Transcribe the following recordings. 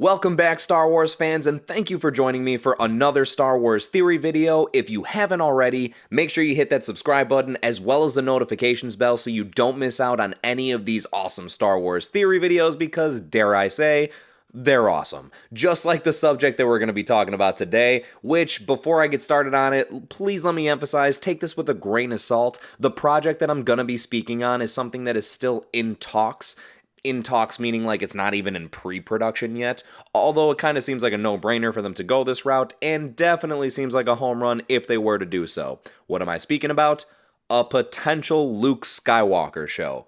Welcome back, Star Wars fans, and thank you for joining me for another Star Wars theory video. If you haven't already, make sure you hit that subscribe button as well as the notifications bell so you don't miss out on any of these awesome Star Wars theory videos because, dare I say, they're awesome. Just like the subject that we're going to be talking about today, which, before I get started on it, please let me emphasize, take this with a grain of salt. The project that I'm going to be speaking on is something that is still in talks. In talks meaning like it's not even in pre-production yet, although it kind of seems like a no-brainer for them to go this route, and definitely seems like a home run if they were to do so. What am I speaking about? A potential Luke Skywalker show.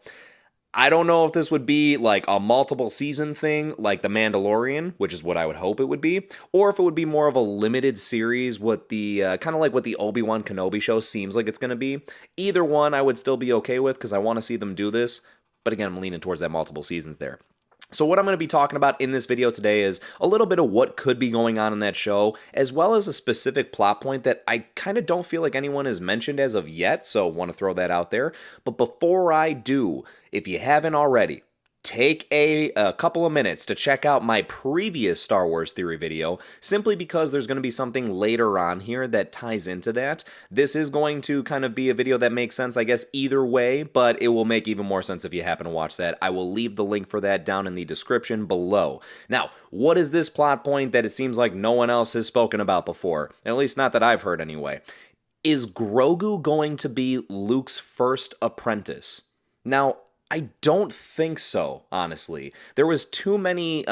I don't know if this would be like a multiple season thing like The Mandalorian, which is what I would hope it would be, or if it would be more of a limited series, what the kind of like what the Obi-Wan Kenobi show seems like it's going to be. Either one I would still be okay with because I want to see them do this. But again, I'm leaning towards that multiple seasons there. So what I'm going to be talking about in this video today is a little bit of what could be going on in that show, as well as a specific plot point that I kind of don't feel like anyone has mentioned as of yet, so want to throw that out there. But before I do, if you haven't already, take a couple of minutes to check out my previous Star Wars theory video, simply because there's going to be something later on here that ties into that. This is going to kind of be a video that makes sense, I guess, either way, but it will make even more sense if you happen to watch that. I will leave the link for that down in the description below. Now, what is this plot point that it seems like no one else has spoken about before? At least not that I've heard anyway. Is Grogu going to be Luke's first apprentice? Now, I don't think so, honestly. There was too many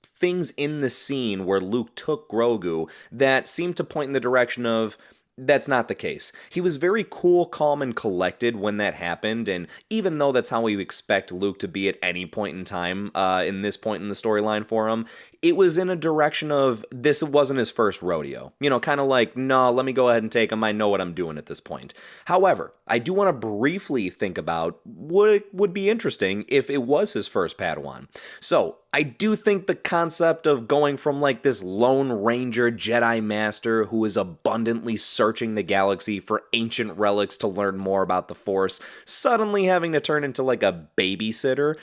things in the scene where Luke took Grogu that seemed to point in the direction of that's not the case. He was very cool, calm, and collected when that happened, and even though that's how we expect Luke to be at any point in time in this point in the storyline for him, it was in a direction of this wasn't his first rodeo. You know, kind of like, no, let me go ahead and take him. I know what I'm doing at this point. However, I do want to briefly think about what would be interesting if it was his first Padawan. So, I do think the concept of going from like this Lone Ranger Jedi Master who is abundantly searching the galaxy for ancient relics to learn more about the Force, suddenly having to turn into like a babysitter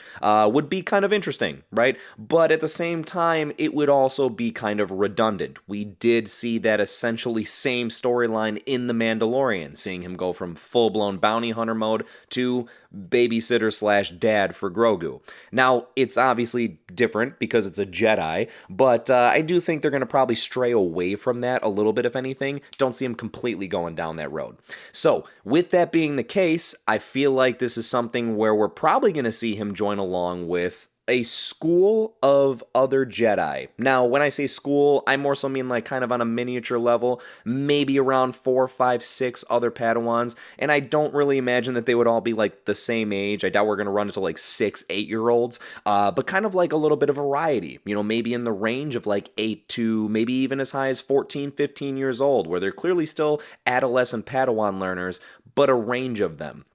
would be kind of interesting, right? But at the same time, it would also be kind of redundant. We did see that essentially same storyline in The Mandalorian, seeing him go from full-blown bounty hunter mode to babysitter slash dad for Grogu. Now, it's obviously different because it's a Jedi, but I do think they're going to probably stray away from that a little bit, if anything. Don't see him completely going down that road. So, with that being the case, I feel like this is something where we're probably going to see him join along with a school of other Jedi. Now, when I say school, I more so mean like kind of on a miniature level, maybe around 4, 5, 6 other Padawans, and I don't really imagine that they would all be like the same age. I doubt we're going to run into like 6, 8-year-olds, but kind of like a little bit of variety, you know, maybe in the range of like 8 to maybe even as high as 14, 15 years old, where they're clearly still adolescent Padawan learners, but a range of them.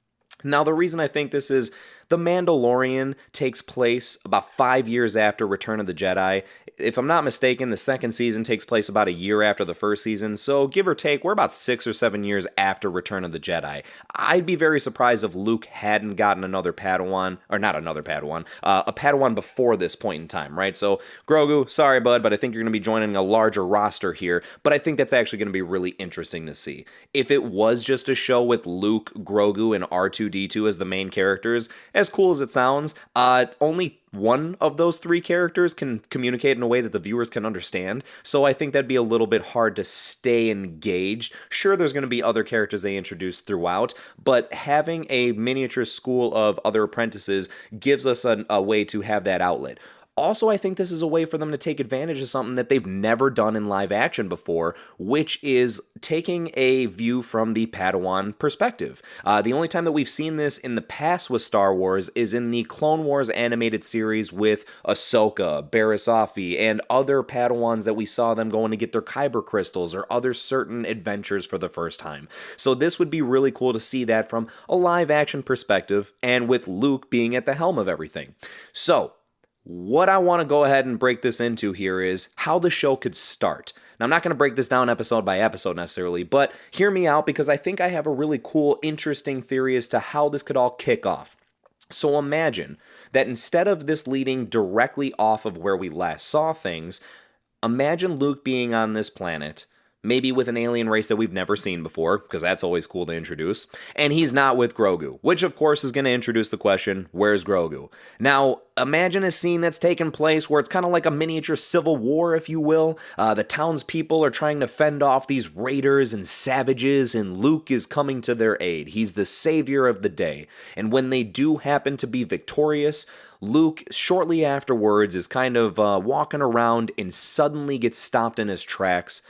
Now, the reason I think this is The Mandalorian takes place about 5 years after Return of the Jedi. If I'm not mistaken, the second season takes place about a year after the first season, so give or take, we're about 6 or 7 years after Return of the Jedi. I'd be very surprised if Luke hadn't gotten another Padawan, or not another Padawan, a Padawan before this point in time, right? So, Grogu, sorry bud, but I think you're going to be joining a larger roster here, but I think that's actually going to be really interesting to see. If it was just a show with Luke, Grogu, and R2-D2 as the main characters, as cool as it sounds, only one of those 3 characters can communicate in a way that the viewers can understand, so I think that'd be a little bit hard to stay engaged. Sure, there's going to be other characters they introduce throughout, but having a miniature school of other apprentices gives us a way to have that outlet. Also, I think this is a way for them to take advantage of something that they've never done in live action before, which is taking a view from the Padawan perspective. The only time that we've seen this in the past with Star Wars is in the Clone Wars animated series with Ahsoka, Barriss Offee, and other Padawans that we saw them going to get their Kyber crystals or other certain adventures for the first time. So this would be really cool to see that from a live action perspective, and with Luke being at the helm of everything. So, what I want to go ahead and break this into here is how the show could start. Now, I'm not going to break this down episode by episode necessarily, but hear me out because I think I have a really cool, interesting theory as to how this could all kick off. So imagine that instead of this leading directly off of where we last saw things, imagine Luke being on this planet, maybe with an alien race that we've never seen before, because that's always cool to introduce, and he's not with Grogu, which of course is going to introduce the question, where's Grogu? Now, imagine a scene that's taken place where it's kind of like a miniature civil war, if you will. The townspeople are trying to fend off these raiders and savages, and Luke is coming to their aid. He's the savior of the day, and when they do happen to be victorious, Luke, shortly afterwards, is kind of walking around and suddenly gets stopped in his tracks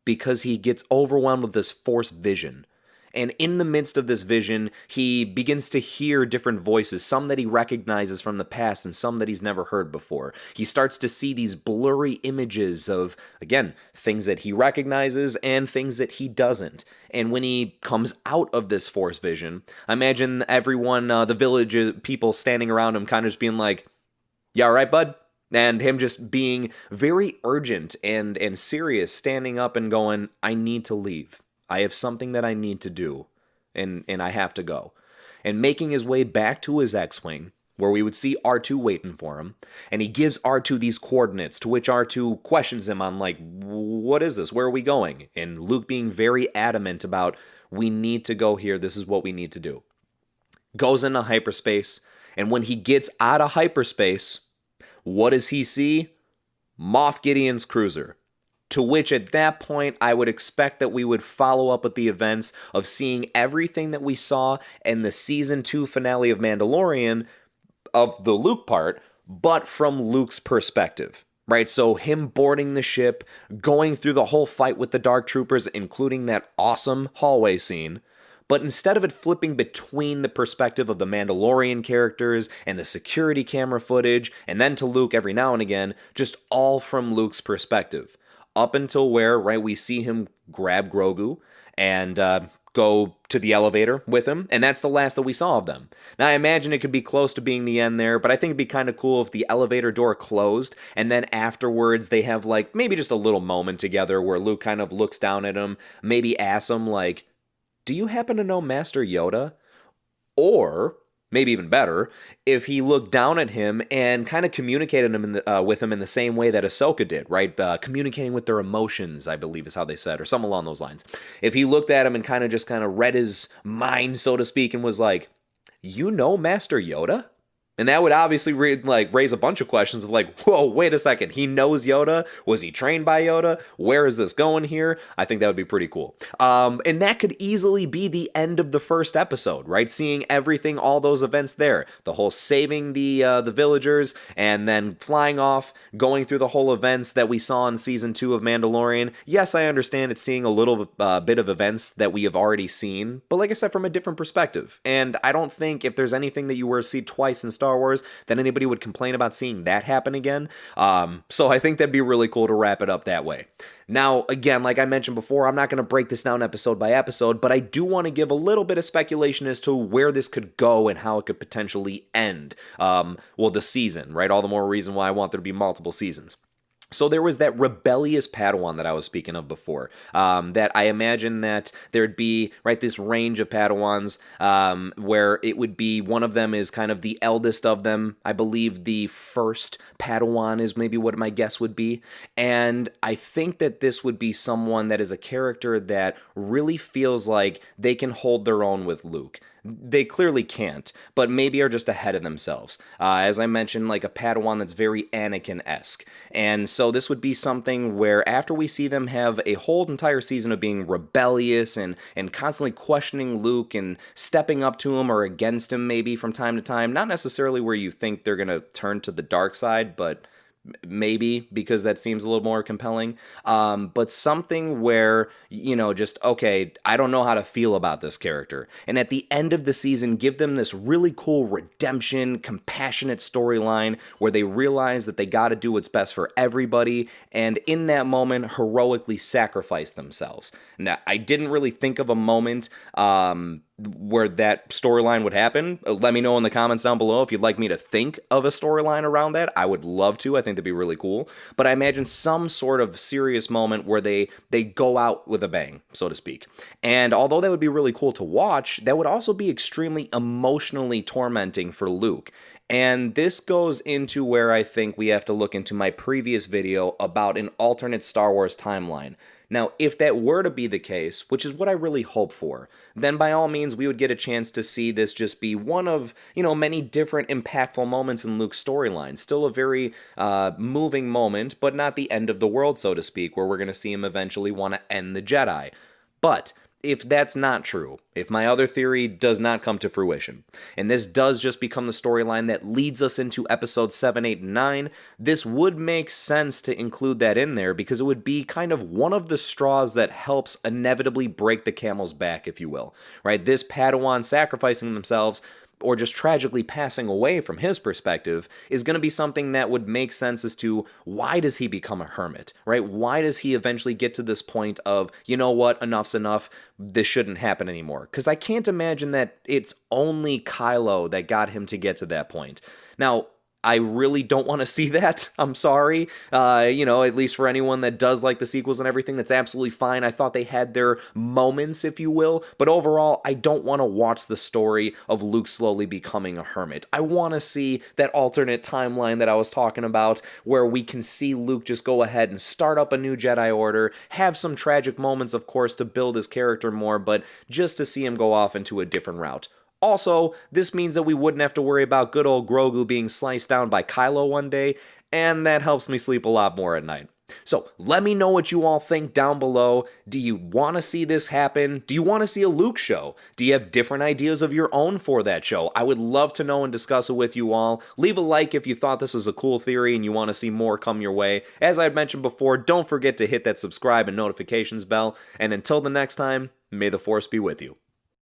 because he gets overwhelmed with this Force vision. And in the midst of this vision, he begins to hear different voices, some that he recognizes from the past and some that he's never heard before. He starts to see these blurry images of, again, things that he recognizes and things that he doesn't. And when he comes out of this Force vision, I imagine everyone, the village people standing around him kind of just being like, "You all right, bud?" And him just being very urgent and serious, standing up and going, "I need to leave. I have something that I need to do, and I have to go." And making his way back to his X-Wing, where we would see R2 waiting for him, and he gives R2 these coordinates, to which R2 questions him on, like, "What is this? Where are we going?" And Luke being very adamant about, "We need to go here. This is what we need to do." Goes into hyperspace, and when he gets out of hyperspace, what does he see? Moff Gideon's cruiser. To which at that point, I would expect that we would follow up with the events of seeing everything that we saw in the Season 2 finale of Mandalorian, of the Luke part, but from Luke's perspective. Right? So him boarding the ship, going through the whole fight with the Dark Troopers, including that awesome hallway scene. But instead of it flipping between the perspective of the Mandalorian characters and the security camera footage, and then to Luke every now and again, just all from Luke's perspective. Up until where, right, we see him grab Grogu and go to the elevator with him, and that's the last that we saw of them. Now, I imagine it could be close to being the end there, but I think it'd be kind of cool if the elevator door closed, and then afterwards they have, like, maybe just a little moment together where Luke kind of looks down at him, maybe asks him, like, "Do you happen to know Master Yoda?" Or, maybe even better, if he looked down at him and kind of communicated with him in the same way that Ahsoka did, right? Communicating with their emotions, I believe is how they said, or something along those lines. If he looked at him and kind of read his mind, so to speak, and was like, "You know Master Yoda?" And that would obviously raise a bunch of questions of like, whoa, wait a second, he knows Yoda? Was he trained by Yoda? Where is this going here? I think that would be pretty cool. And that could easily be the end of the first episode, right? Seeing everything, all those events there. The whole saving the villagers, and then flying off, going through the whole events that we saw in Season 2 of Mandalorian. Yes, I understand it's seeing a little bit of events that we have already seen, but like I said, from a different perspective. And I don't think if there's anything that you were to see twice in Star Wars, then anybody would complain about seeing that happen again. So I think that'd be really cool to wrap it up that way. Now, again, like I mentioned before, I'm not going to break this down episode by episode, but I do want to give a little bit of speculation as to where this could go and how it could potentially end. The season, right? All the more reason why I want there to be multiple seasons. So there was that rebellious Padawan that I was speaking of before, that I imagine that there'd be, right, this range of Padawans where it would be one of them is kind of the eldest of them. I believe the first Padawan is maybe what my guess would be. And I think that this would be someone that is a character that really feels like they can hold their own with Luke. They clearly can't, but maybe are just ahead of themselves. As I mentioned, like a Padawan that's very Anakin-esque. And so this would be something where after we see them have a whole entire season of being rebellious and constantly questioning Luke and stepping up to him or against him maybe from time to time, not necessarily where you think they're going to turn to the dark side, but maybe because that seems a little more compelling, but something where, just, okay, I don't know how to feel about this character. And at the end of the season, give them this really cool redemption, compassionate storyline where they realize that they got to do what's best for everybody, and in that moment, heroically sacrifice themselves. Now, I didn't really think of a moment where that storyline would happen. Let me know in the comments down below if you'd like me to think of a storyline around that. I would love to. I think that'd be really cool. But I imagine some sort of serious moment where they go out with a bang, so to speak. And although that would be really cool to watch, that would also be extremely emotionally tormenting for Luke. And this goes into where I think we have to look into my previous video about an alternate Star Wars timeline. Now, if that were to be the case, which is what I really hope for, then by all means we would get a chance to see this just be one of, many different impactful moments in Luke's storyline. Still a very moving moment, but not the end of the world, so to speak, where we're going to see him eventually want to end the Jedi. But if that's not true, if my other theory does not come to fruition, and this does just become the storyline that leads us into episodes 7, 8, and 9, this would make sense to include that in there because it would be kind of one of the straws that helps inevitably break the camel's back, if you will, right? This Padawan sacrificing themselves or just tragically passing away from his perspective is going to be something that would make sense as to why does he become a hermit, right? Why does he eventually get to this point of, you know what, enough's enough, this shouldn't happen anymore? Because I can't imagine that it's only Kylo that got him to get to that point. Now, I really don't want to see that. I'm sorry. At least for anyone that does like the sequels and everything, that's absolutely fine. I thought they had their moments, if you will. But overall, I don't want to watch the story of Luke slowly becoming a hermit. I want to see that alternate timeline that I was talking about, where we can see Luke just go ahead and start up a new Jedi Order, have some tragic moments, of course, to build his character more, but just to see him go off into a different route. Also, this means that we wouldn't have to worry about good old Grogu being sliced down by Kylo one day, and that helps me sleep a lot more at night. So let me know what you all think down below. Do you want to see this happen? Do you want to see a Luke show? Do you have different ideas of your own for that show? I would love to know and discuss it with you all. Leave a like if you thought this was a cool theory and you want to see more come your way. As I mentioned before, don't forget to hit that subscribe and notifications bell. And until the next time, may the Force be with you.